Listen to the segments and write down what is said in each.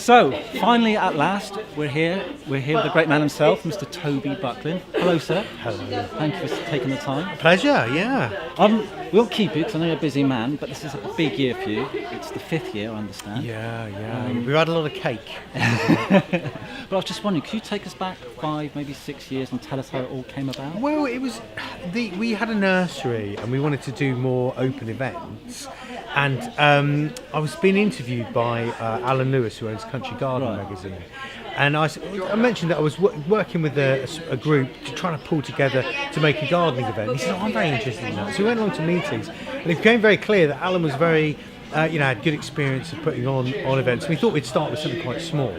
So, finally, at last, we're here. We're here with the great man himself, Mr. Toby Buckland. Hello, sir. Hello. Thank you for taking the time. Pleasure, yeah. We'll keep you because I know you're a busy man, but this is a big year for you. It's the 5th year, I understand. Yeah. We've had a lot of cake. But I was just wondering, could you take us back 5, maybe 6 years and tell us how it all came about? Well, it was we had a nursery and we wanted to do more open events. And I was being interviewed by Alan Lewis, who owns Country Garden magazine. And I mentioned that I was working with a group to try to pull together to make a gardening event. He said, I'm very interested in that. So we went along to meetings, and it became very clear that Alan was very, had good experience of putting on events. We thought we'd start with something quite small.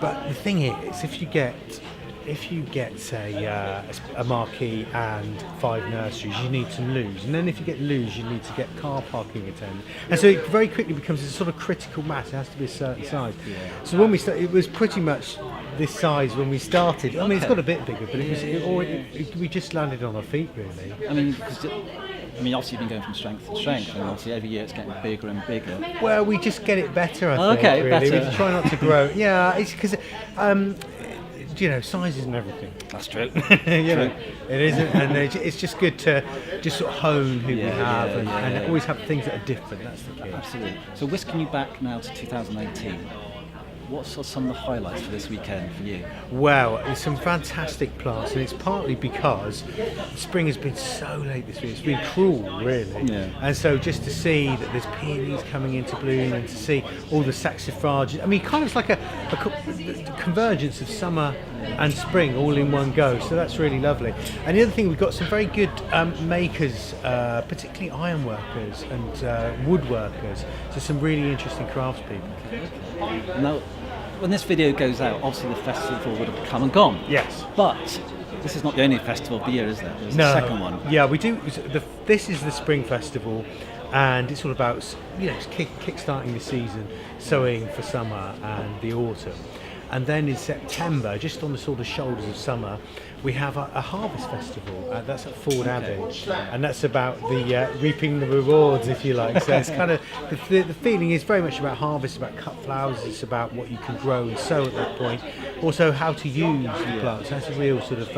But the thing is, if you get a marquee and 5 nurseries, you need some loos, and then if you get loos, you need to get car parking attended, and so it very quickly becomes a sort of critical mass. It has to be a certain size. So when we started, it was pretty much this size when we started. I mean, it's got a bit bigger, but we just landed on our feet, really. I mean, obviously you've been going from strength to strength, and obviously every year it's getting bigger and bigger. Well, we just get it better, I think. Okay, really. better. We try not to grow. Yeah, it's because. Size isn't everything. That's true. It isn't, and it's just good to just sort of hone who we have and always have things that are different. That's the key. Absolutely. So whisking you back now to 2018, what are some of the highlights for this weekend for you? Well, there's some fantastic plants, and it's partly because spring has been so late this year. It's been cruel, really. Yeah. And so just to see that there's peonies coming into bloom, and to see all the saxifrages, I mean, kind of like a convergence of summer and spring all in one go. So that's really lovely. And the other thing, we've got some very good makers, particularly iron workers and woodworkers. So some really interesting craftspeople. Now, when this video goes out, obviously the festival would have come and gone. Yes. But this is not the only festival of the year, is there? There's a second one. Yeah, we do. This is the Spring Festival, and it's all about kick-starting the season, sowing for summer and the autumn. And then in September, just on the sort of shoulders of summer, we have a harvest festival. That's at Forde Abbey, and that's about the reaping the rewards, if you like. So it's kind of the feeling is very much about harvest, about cut flowers. It's about what you can grow and sow at that point. Also, how to use the plants. That's a real sort of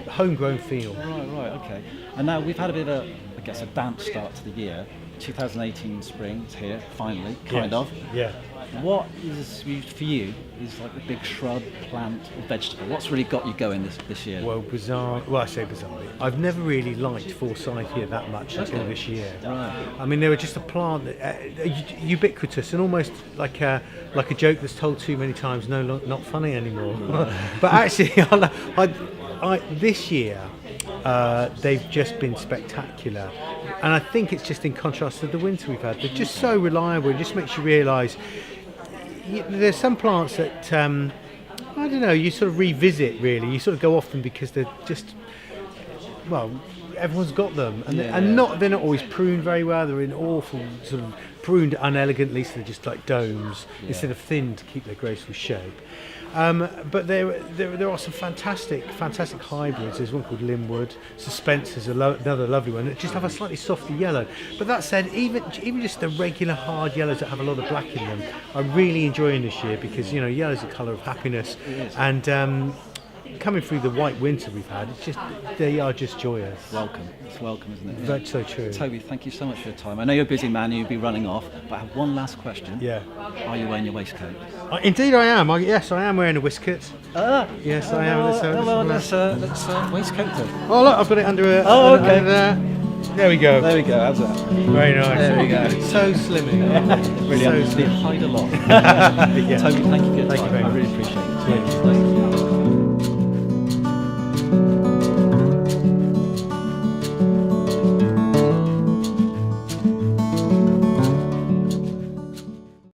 homegrown feel. Right. Okay. And now we've had a bit of a damp start to the year. 2018 spring is here finally, kind of. Yeah. What is for you is like the big shrub, plant, or vegetable? What's really got you going this year? Well, I say bizarrely. I've never really liked Forsythia that much until this year. Right. I mean, they were just a plant ubiquitous and almost like a joke that's told too many times, not funny anymore. Right. But actually, this year they've just been spectacular. And I think it's just in contrast to the winter we've had. They're just so reliable. It just makes you realise there's some plants that, I don't know, you sort of revisit really. You sort of go off them because they're just, everyone's got them. And they're not always pruned very well. They're in awful sort of pruned unelegantly, so they're just like domes instead of thin to keep their graceful shape. But there are some fantastic hybrids. There's one called Linwood. Spencer's another lovely one that just have a slightly softer yellow. But that said, even just the regular hard yellows that have a lot of black in them, I'm really enjoying this year because yellow's a colour of happiness, and coming through the white winter we've had, they are just joyous. It's welcome, isn't it? That's so true. Toby, thank you so much for your time. I know you're a busy man, you'll be running off, but I have one last question. Yeah. Are you wearing your waistcoat? Indeed I am. Yes, I am wearing a waistcoat. Yes, I am. Let's waistcoat then. Oh look, I've got it under a... okay. There we go. How's that? Very nice. There we go. So slimming. Brilliant. So slim. Hide a lot. Yeah. Toby, thank you for your time. Thank you very much. I really appreciate it.